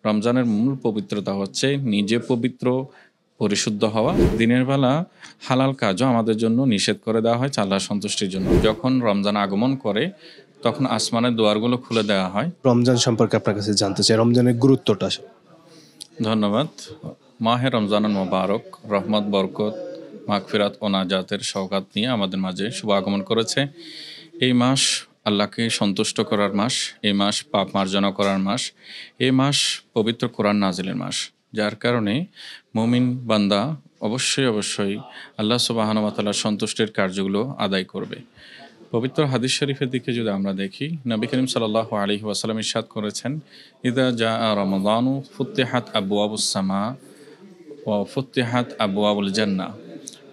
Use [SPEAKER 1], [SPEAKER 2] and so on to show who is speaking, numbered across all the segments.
[SPEAKER 1] রমজানের মূল পবিত্রতা হচ্ছে নিজে পবিত্র, পরিশুদ্ধ হওয়া। দিনের বেলা হালাল কাজও আমাদের জন্য নিষেধ করে দেওয়া হয় আল্লাহর সন্তুষ্টির জন্য। যখন রমজান আগমন করে তখন আসমানের দুয়ারগুলো খুলে দেওয়া হয়।
[SPEAKER 2] রমজান সম্পর্কে আপনার কাছে জানতে চাই, রমজানের গুরুত্বটা।
[SPEAKER 1] ধন্যবাদ। মাহে রমজানুল মোবারক রহমত, বরকত, মাগফিরাত ও নাজাতের সওগাত নিয়ে আমাদের মাঝে শুভ আগমন করেছে। এই মাস আল্লাহকে সন্তুষ্ট করার মাস, এই মাস পাপ মার্জনা করার মাস, এই মাস পবিত্র কোরআন নাজিলের মাস, যার কারণে মুমিন বান্দা অবশ্যই আল্লাহ সুবহানাহু ওয়া তাআলার সন্তুষ্টির কার্যগুলো আদায় করবে। পবিত্র হাদিস শরীফের দিকে যদি আমরা দেখি, নবী করিম সাল্লাল্লাহু আলাইহি ওয়াসাল্লাম ইরশাদ করেছেন, ইযা জাআ রমাদানু ফুতিহাত আবওয়াবুস সামা ওয়া ফুতিহাত আবওয়াবুল জান্নাহ।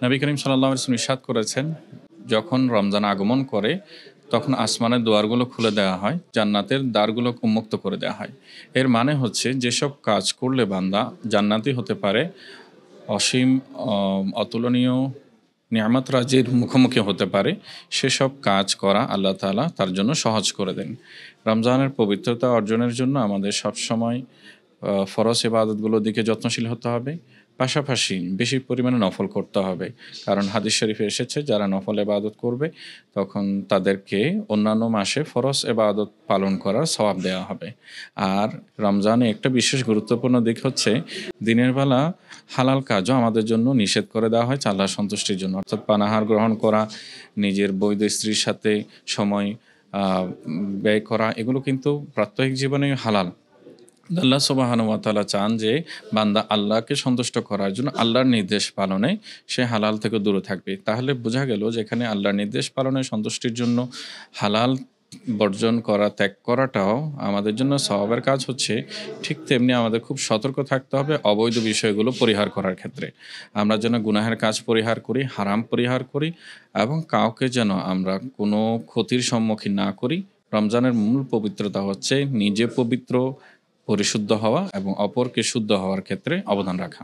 [SPEAKER 1] নবী করিম সাল্লাল্লাহু আলাইহি ওয়াসাল্লাম ইরশাদ করেছেন, যখন রমজান আগমন করে তখন আসমানের দুয়ারগুলো খুলে দেওয়া হয়, জান্নাতের দ্বারগুলো উন্মুক্ত করে দেওয়া হয়। এর মানে হচ্ছে যেসব কাজ করলে বান্দা জান্নাতি হতে পারে, অসীম অতুলনীয় নিয়ামত রাজির মুখোমুখি হতে পারে, সেসব কাজ করা আল্লাহ তাআলা তার জন্য সহজ করে দেন। রমজানের পবিত্রতা অর্জনের জন্য আমাদের সবসময় ফরজ ইবাদতগুলোর দিকে যত্নশীল হতে হবে, পাশাপাশি বেশি পরিমাণে নফল করতে হবে। কারণ হাদিস শরীফে এসেছে, যারা নফল ইবাদত করবে তখন তাদেরকে অন্যান্য মাসে ফরজ ইবাদত পালন করার সওয়াব দেওয়া হবে। আর রমজানে একটা বিশেষ গুরুত্বপূর্ণ দিক হচ্ছে, দিনের বেলা হালাল কাজও আমাদের জন্য নিষেধ করে দেওয়া হয় আল্লাহর সন্তুষ্টির জন্য। অর্থাৎ পানাহার গ্রহণ করা, নিজের বৈধ স্ত্রীর সাথে সময় ব্যয় করা, এগুলো কিন্তু প্রাত্যহিক জীবনে হালাল। আল্লাহ সুবহানাহু ওয়া তাআলা চান যে বান্দা আল্লাহকে সন্তুষ্ট করার জন্য আল্লাহর নির্দেশ পালনে সে হালাল থেকে দূরে থাকবে। তাহলে বোঝা গেল যেখানে আল্লাহর নির্দেশ পালনে সন্তুষ্টির জন্য হালাল বর্জন করা, ত্যাগ করাটাও আমাদের জন্য সওয়াবের কাজ হচ্ছে, ঠিক তেমনি আমাদের খুব সতর্ক থাকতে হবে অবৈধ বিষয়গুলো পরিহার করার ক্ষেত্রে। আমরা যেন গুনাহের কাজ পরিহার করি, হারাম পরিহার করি, এবং কাউকে যেন আমরা কোনো ক্ষতির সম্মুখীন না করি। রমজানের মূল পবিত্রতা হচ্ছে নিজে পবিত্র, পরিশুদ্ধ হওয়া এবং অপরকে শুদ্ধ হওয়ার ক্ষেত্রে অবদান রাখা।